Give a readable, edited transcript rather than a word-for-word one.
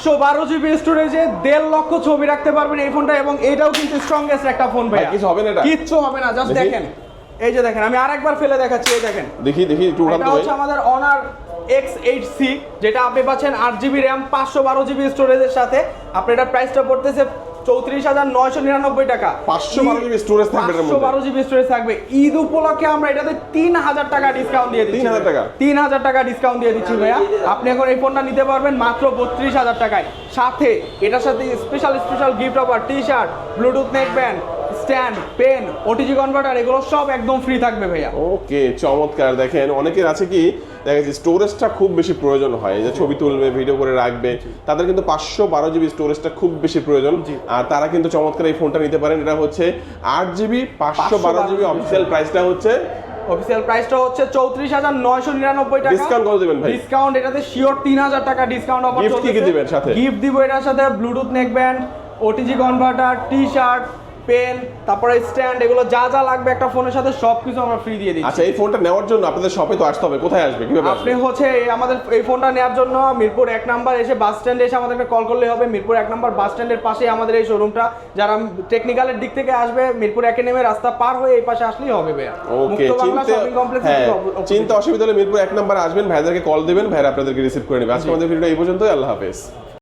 512 GB স্টোরেজে 1.5 লক্ষ ছবি রাখতে পারবেন এই ফোনটা, এবং এটাও কিন্তু স্ট্রংগেস্ট একটা ফোন ভাই। কিছু হবে না এটা? কিচ্ছু হবে না, জাস্ট দেখেন, এই যে দেখেন, আমি আরেকবার ফেলে দেখাচ্ছি, এই দেখেন, দেখি একটু উঠান এটা তো ভাই। হচ্ছে আমাদের Honor X8C, যেটা আপনি পাচ্ছেন 8 জিবি র্যাম 512 জিবি স্টোরেজের সাথে। আপনি এটা প্রাইসটা পড়তেছে 34,999 টাকা। 512 জিবি স্টোরেজ থাকবে এর মধ্যে। 512 জিবি স্টোরেজ থাকবে। ঈদ উপলক্ষে আমরা এটাতে 3000 টাকা ডিসকাউন্ট দিয়ে দিচ্ছি। 3000 টাকা? 3000 টাকা ডিসকাউন্ট দিয়ে দিচ্ছি ভাইয়া। আপনি এখন এই ফোনটা নিতে পারবেন মাত্র 32,000 টাকায়। সাথে এটার সাথে special gift offer, T-shirt, Bluetooth neckband, stand, pen, OTG converter, এগুলো সব একদম ফ্রি থাকবে ভাইয়া। ওকে, চমৎকার। দেখেন অনেকের আছে কি দেখা যাচ্ছে স্টোরেজটা খুব বেশি প্রয়োজন হয়, যে ছবি তুলবে, ভিডিও করে রাখবে, তাদের কিন্তু 512 জিবি স্টোরেজটা খুব বেশি প্রয়োজন। আর তারা কিন্তু চমৎকার এই ফোনটা নিতে পারেন। এটা হচ্ছে 8 জিবি 512 জিবি। অফিসিয়াল প্রাইসটা হচ্ছে 34,999 টাকা। ডিসকাউন্ট কত দিবেন ভাই? ডিসকাউন্ট এটাতে শিওর 3000 টাকা ডিসকাউন্ট অফার গিফট চলতেছে। কি দিবেন সাথে? গিফট দিব এটার সাথে Bluetooth neckband, OTG converter, T-shirt, pen, তারপরে স্ট্যান্ড, এগুলো যা যা লাগবে একটা ফোনের সাথে সবকিছু আমরা ফ্রি দিয়ে দিচ্ছি। আচ্ছা, এই ফোনটা নেওয়ার জন্য আপনাদের শপে তো আসতে হবে, কোথায় আসবে, কিভাবে আসবে? আপনি হচ্ছে আমাদের এই ফোনটা নেওয়ার জন্য মিরপুর 1 নাম্বার এসে বাস স্ট্যান্ডে এসে আমাদেরকে কল করলে হবে। মিরপুর 1 নাম্বার বাস স্ট্যান্ডের পাশেই আমাদের এই শোরুমটা। যারা টেকনিক্যালের দিক থেকে আসবে, মিরপুর 1 নেমে রাস্তা পার হয়ে এই পাশে আসলেই হবে ভাইয়া। ওকে, চিন্তা অসুবিধা হলে মিরপুর 1 নাম্বারে আসবেন, ভাইদেরকে কল দিবেন, ভাইরা আপনাদেরকে রিসিভ করে নেবে। আজকে আমাদের ভিডিওটা এই পর্যন্তই। আল্লাহ হাফেজ।